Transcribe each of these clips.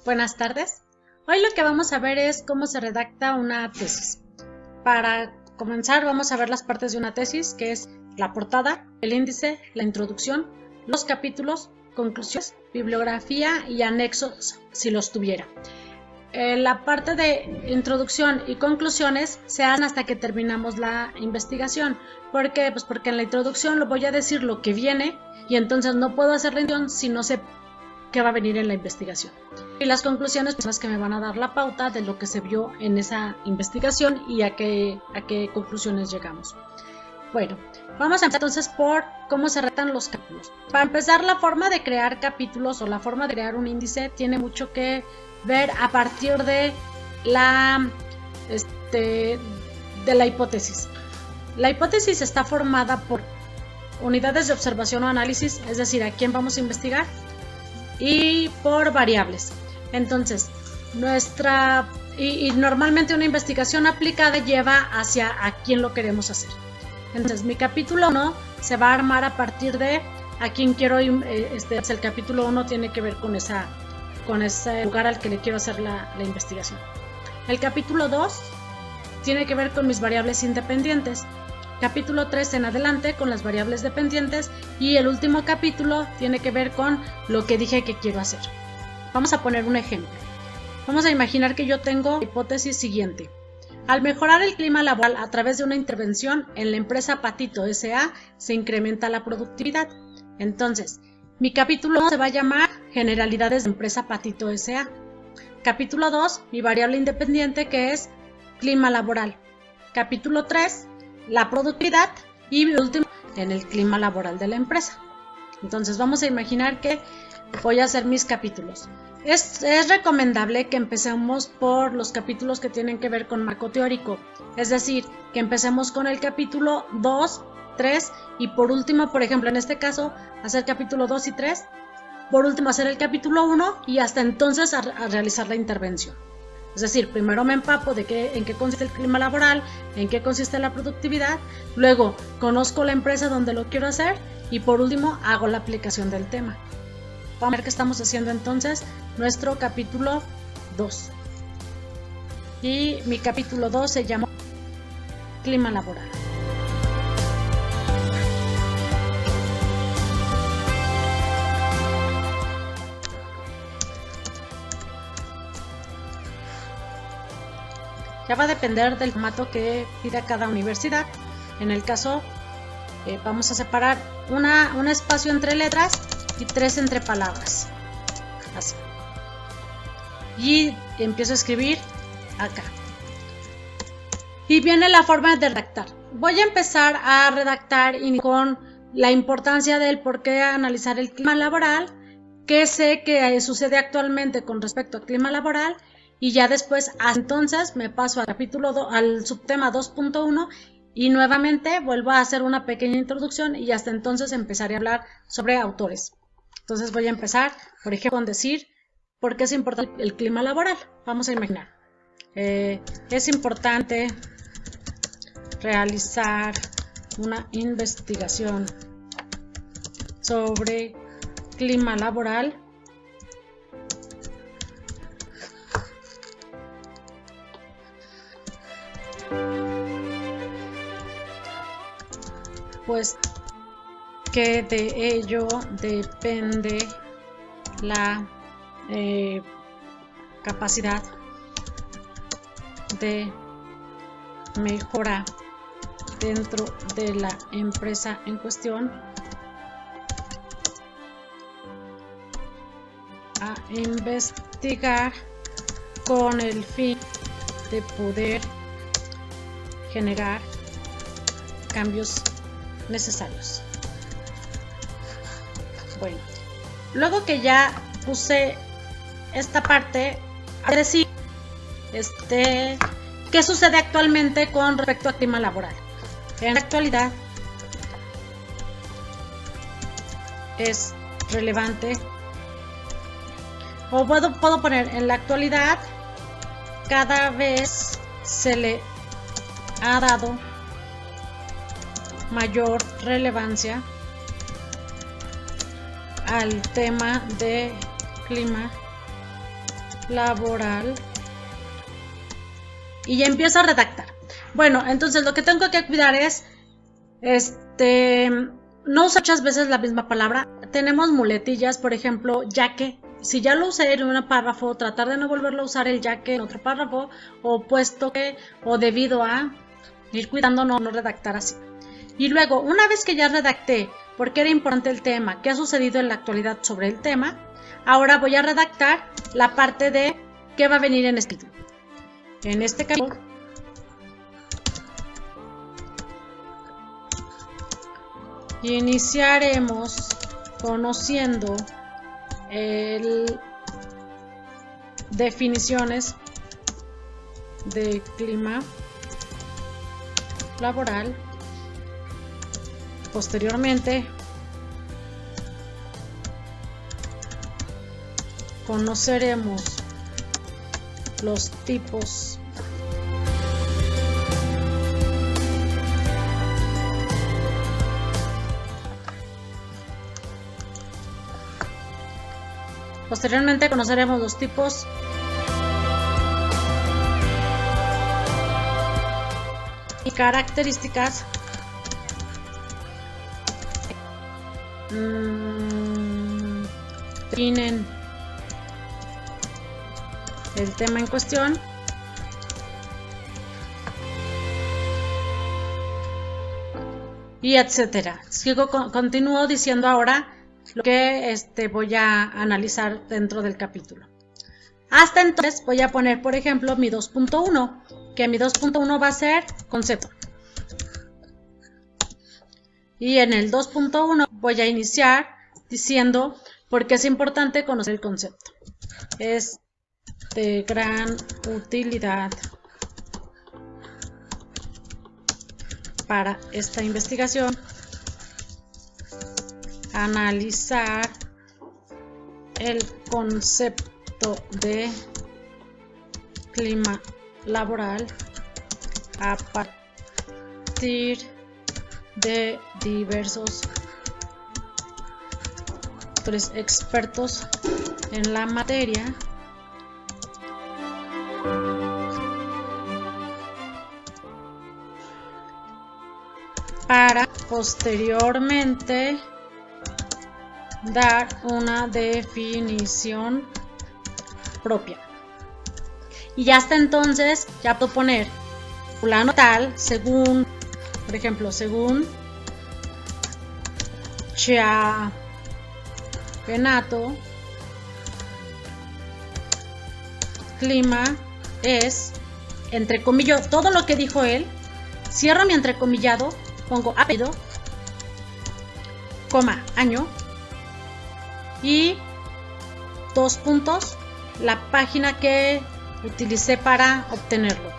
Buenas tardes. Hoy lo que vamos a ver es cómo se redacta una tesis. Para comenzar vamos a ver las partes de una tesis, que es la portada, el índice, la introducción, los capítulos, conclusiones, bibliografía y anexos si los tuviera. La parte de introducción y conclusiones se hacen hasta que terminamos la investigación. ¿Por qué? Pues porque en la introducción lo voy a decir lo que viene y entonces no puedo hacer la introducción si no sé qué va a venir en la investigación. Y las conclusiones son las que me van a dar la pauta de lo que se vio en esa investigación y a qué conclusiones llegamos. Bueno, vamos a empezar entonces por cómo se redactan los capítulos. Para empezar, la forma de crear capítulos o la forma de crear un índice tiene mucho que ver a partir de la hipótesis. La hipótesis está formada por unidades de observación o análisis, es decir, a quién vamos a investigar, y por variables. Entonces, normalmente una investigación aplicada lleva hacia a quién lo queremos hacer. Entonces, mi capítulo 1 se va a armar a partir de a quién quiero, el capítulo 1 tiene que ver con ese lugar al que le quiero hacer la investigación. El capítulo 2 tiene que ver con mis variables independientes. Capítulo 3 en adelante con las variables dependientes y el último capítulo tiene que ver con lo que dije que quiero hacer. Vamos a poner un ejemplo. Vamos a imaginar que yo tengo la hipótesis siguiente. Al mejorar el clima laboral a través de una intervención en la empresa Patito S.A. se incrementa la productividad. Entonces, mi capítulo 1 se va a llamar Generalidades de empresa Patito S.A. Capítulo 2, mi variable independiente que es clima laboral. Capítulo 3, la productividad y mi último en el clima laboral de la empresa. Entonces vamos a imaginar que voy a hacer mis capítulos. Es recomendable que empecemos por los capítulos que tienen que ver con marco teórico, es decir, que empecemos con el capítulo 2, 3 y por último, por ejemplo, en este caso, hacer capítulo 2 y 3, por último hacer el capítulo 1 y hasta entonces a realizar la intervención. Es decir, primero me empapo de en qué consiste el clima laboral, en qué consiste la productividad, luego conozco la empresa donde lo quiero hacer y por último hago la aplicación del tema. Vamos a ver qué estamos haciendo entonces, nuestro capítulo 2. Y mi capítulo 2 se llama Clima laboral. Ya va a depender del formato que pida cada universidad. En el caso, vamos a separar un espacio entre letras y 3 entre palabras. Así. Y empiezo a escribir acá. Y viene la forma de redactar. Voy a empezar a redactar con la importancia del por qué analizar el clima laboral, qué sé que sucede actualmente con respecto al clima laboral. Y ya después, entonces, me paso al subtema 2.1 y nuevamente vuelvo a hacer una pequeña introducción y hasta entonces empezaré a hablar sobre autores. Entonces voy a empezar, por ejemplo, con decir por qué es importante el clima laboral. Vamos a imaginar. Es importante realizar una investigación sobre clima laboral pues que de ello depende la capacidad de mejora dentro de la empresa en cuestión a investigar con el fin de poder generar cambios necesarios. Bueno, luego que ya puse esta parte, a decir qué sucede actualmente con respecto al clima laboral. En la actualidad es relevante, o puedo poner en la actualidad cada vez se le ha dado mayor relevancia al tema de clima laboral. Y ya empiezo a redactar. Bueno, entonces lo que tengo que cuidar es no usar muchas veces la misma palabra. Tenemos muletillas, por ejemplo, ya que. Si ya lo usé en un párrafo, tratar de no volverlo a usar el ya que en otro párrafo, o puesto que, o debido a, ir cuidando no redactar así. Y luego, una vez que ya redacté por qué era importante el tema, qué ha sucedido en la actualidad sobre el tema, ahora voy a redactar la parte de qué va a venir en este capítulo. En este capítulo iniciaremos conociendo definiciones de clima laboral. Posteriormente conoceremos los tipos y características definen el tema en cuestión. Y etcétera. Continúo diciendo ahora lo que voy a analizar dentro del capítulo. Hasta entonces voy a poner, por ejemplo, mi 2.1, que mi 2.1 va a ser concepto. Y en el 2.1 voy a iniciar diciendo por qué es importante conocer el concepto. Es de gran utilidad para esta investigación analizar el concepto de clima laboral a partir de diversos expertos en la materia para posteriormente dar una definición propia. Y hasta entonces ya puedo poner fulano tal, según, por ejemplo, según Chiavenato, clima es, entrecomillo todo lo que dijo él, cierro mi entrecomillado, pongo apellido, coma, año, y 2 puntos, la página que utilicé para obtenerlo.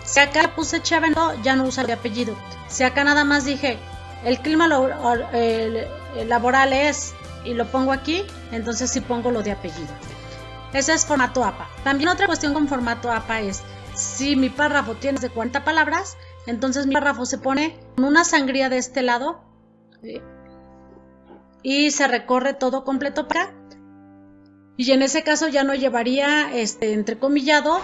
Si acá puse Chiavenato, ya no uso el apellido. Si acá nada más dije el clima laboral es, y lo pongo aquí, entonces sí pongo lo de apellido. Ese es formato APA. También otra cuestión con formato APA es, si mi párrafo tiene de 40 palabras, entonces mi párrafo se pone con una sangría de este lado y se recorre todo completo para acá. Y en ese caso ya no llevaría entrecomillado,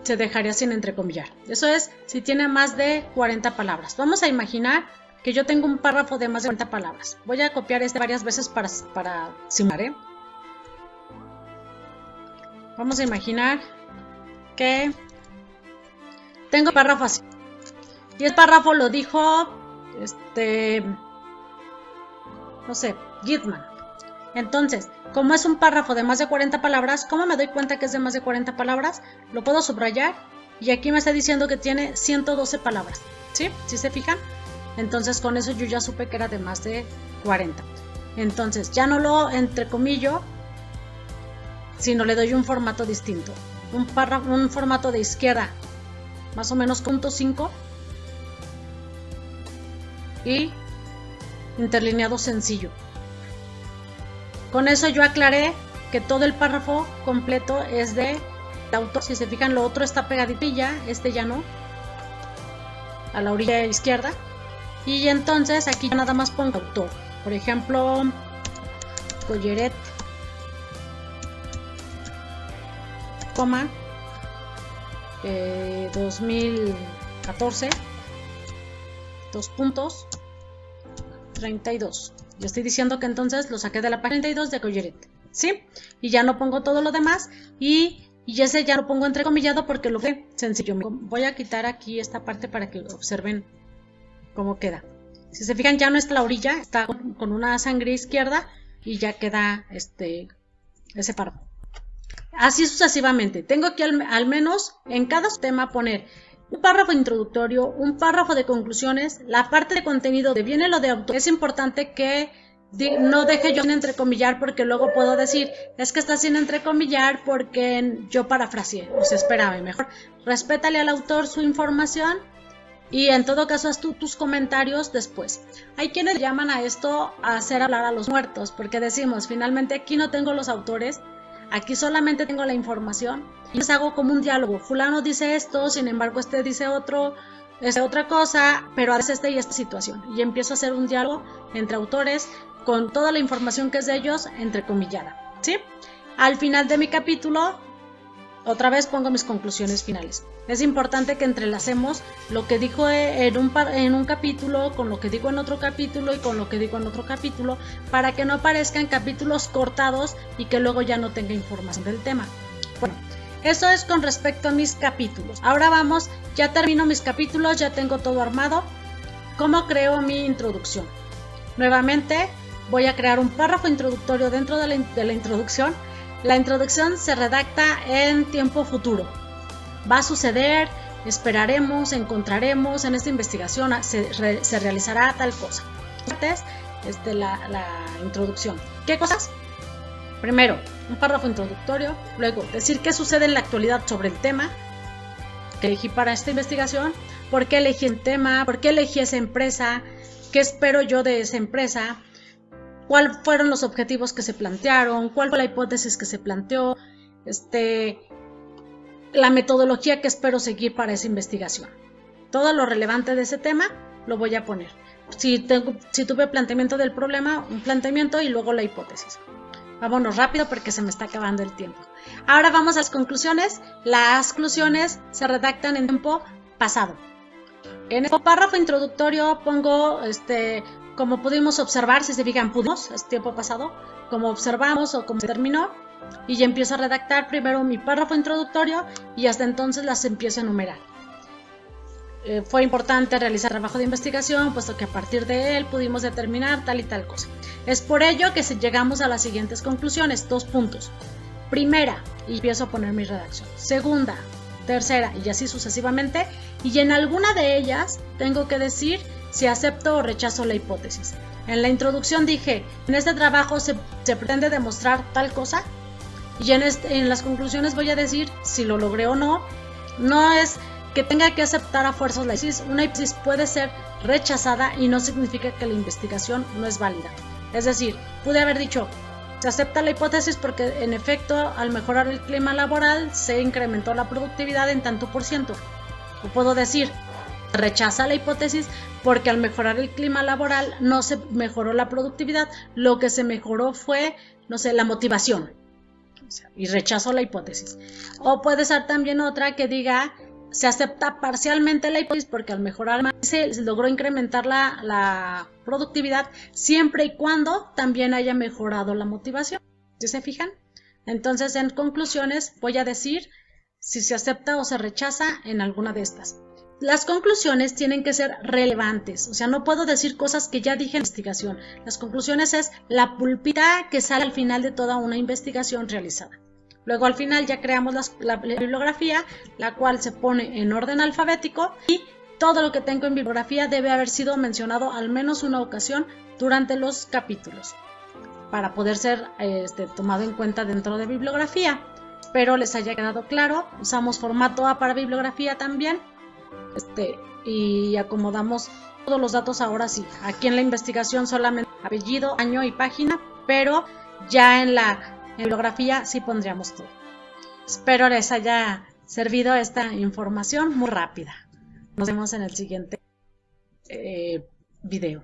se dejaría sin entrecomillar. Eso es si tiene más de 40 palabras. Vamos a imaginar que yo tengo un párrafo de más de 40 palabras. Voy a copiar varias veces para simular, Vamos a imaginar que tengo un párrafo así. Y el párrafo lo dijo, no sé, Gitman. Entonces, como es un párrafo de más de 40 palabras, ¿cómo me doy cuenta que es de más de 40 palabras? Lo puedo subrayar y aquí me está diciendo que tiene 112 palabras. ¿Sí? ¿Sí se fijan? Entonces con eso yo ya supe que era de más de 40. Entonces ya no lo entrecomillo, sino le doy un formato distinto. Un formato de izquierda, más o menos .5 y interlineado sencillo. Con eso yo aclaré que todo el párrafo completo es de autor. Si se fijan, lo otro está pegaditilla, ya no, a la orilla izquierda. Y entonces aquí ya nada más pongo autor. Por ejemplo, Collaret 2014, 2.32. Yo estoy diciendo que entonces lo saqué de la página 32 de Collaret, ¿sí? Y ya no pongo todo lo demás y ese ya lo pongo entrecomillado porque lo que sencillo. Voy a quitar aquí esta parte para que observen cómo queda. Si se fijan, ya no está la orilla, está con una sangre izquierda y ya queda ese párrafo. Así sucesivamente. Tengo aquí al menos en cada tema poner un párrafo introductorio, un párrafo de conclusiones, la parte de contenido de viene lo de autor. Es importante que no deje yo sin entrecomillar porque luego puedo decir, es que está sin entrecomillar porque yo parafraseé. O sea, espérame, mejor respétale al autor su información y en todo caso haz tú tus comentarios después. Hay quienes llaman a esto a hacer hablar a los muertos porque decimos, finalmente aquí no tengo los autores, aquí solamente tengo la información y les hago como un diálogo. Fulano dice esto, sin embargo dice otra cosa, pero a veces y esta situación. Y empiezo a hacer un diálogo entre autores con toda la información que es de ellos entrecomillada, ¿sí? Al final de mi capítulo, otra vez pongo mis conclusiones finales. Es importante que entrelacemos lo que dijo en un capítulo con lo que digo en otro capítulo y con lo que digo en otro capítulo para que no aparezcan capítulos cortados y que luego ya no tenga información del tema. Bueno, eso es con respecto a mis capítulos. Ahora vamos, ya termino mis capítulos, ya tengo todo armado. ¿Cómo creo mi introducción? Nuevamente voy a crear un párrafo introductorio dentro de la introducción. La introducción se redacta en tiempo futuro. Va a suceder, esperaremos, encontraremos, en esta investigación se realizará tal cosa. Antes, la introducción. ¿Qué cosas? Primero, un párrafo introductorio. Luego, decir qué sucede en la actualidad sobre el tema que elegí para esta investigación. ¿Por qué elegí el tema? ¿Por qué elegí esa empresa? ¿Qué espero yo de esa empresa? ¿Cuáles fueron los objetivos que se plantearon? ¿Cuál fue la hipótesis que se planteó? La metodología que espero seguir para esa investigación. Todo lo relevante de ese tema lo voy a poner. Si tuve planteamiento del problema, un planteamiento y luego la hipótesis. Vámonos rápido porque se me está acabando el tiempo. Ahora vamos a las conclusiones. Las conclusiones se redactan en tiempo pasado. En el párrafo introductorio pongo como pudimos observar, si se fijan, es tiempo pasado, como observamos o como se terminó, y ya empiezo a redactar primero mi párrafo introductorio y hasta entonces las empiezo a enumerar. Fue importante realizar trabajo de investigación, puesto que a partir de él pudimos determinar tal y tal cosa. Es por ello que llegamos a las siguientes conclusiones, 2 puntos. Primera, y empiezo a poner mi redacción. Segunda, tercera, y así sucesivamente, y en alguna de ellas tengo que decir si acepto o rechazo la hipótesis. En la introducción dije, en este trabajo se pretende demostrar tal cosa, y en las conclusiones voy a decir si lo logré o no. No es que tenga que aceptar a fuerzas la hipótesis. Una hipótesis puede ser rechazada y no significa que la investigación no es válida. Es decir, pude haber dicho, se acepta la hipótesis porque en efecto al mejorar el clima laboral se incrementó la productividad en tanto por ciento. O puedo decir, rechaza la hipótesis porque al mejorar el clima laboral no se mejoró la productividad, lo que se mejoró fue, la motivación. Y rechazo la hipótesis. O puede ser también otra que diga, se acepta parcialmente la hipótesis porque al mejorar se logró incrementar la productividad siempre y cuando también haya mejorado la motivación. ¿Sí se fijan? Entonces, en conclusiones voy a decir si se acepta o se rechaza en alguna de estas. Las conclusiones tienen que ser relevantes, o sea, no puedo decir cosas que ya dije en la investigación. Las conclusiones es la pulpita que sale al final de toda una investigación realizada. Luego al final ya creamos la bibliografía, la cual se pone en orden alfabético y todo lo que tengo en bibliografía debe haber sido mencionado al menos una ocasión durante los capítulos para poder ser tomado en cuenta dentro de bibliografía. Espero les haya quedado claro. Usamos formato A para bibliografía también. Y acomodamos todos los datos ahora sí. Aquí en la investigación solamente apellido, año y página, pero ya en la bibliografía sí pondríamos todo. Espero les haya servido esta información muy rápida. Nos vemos en el siguiente video.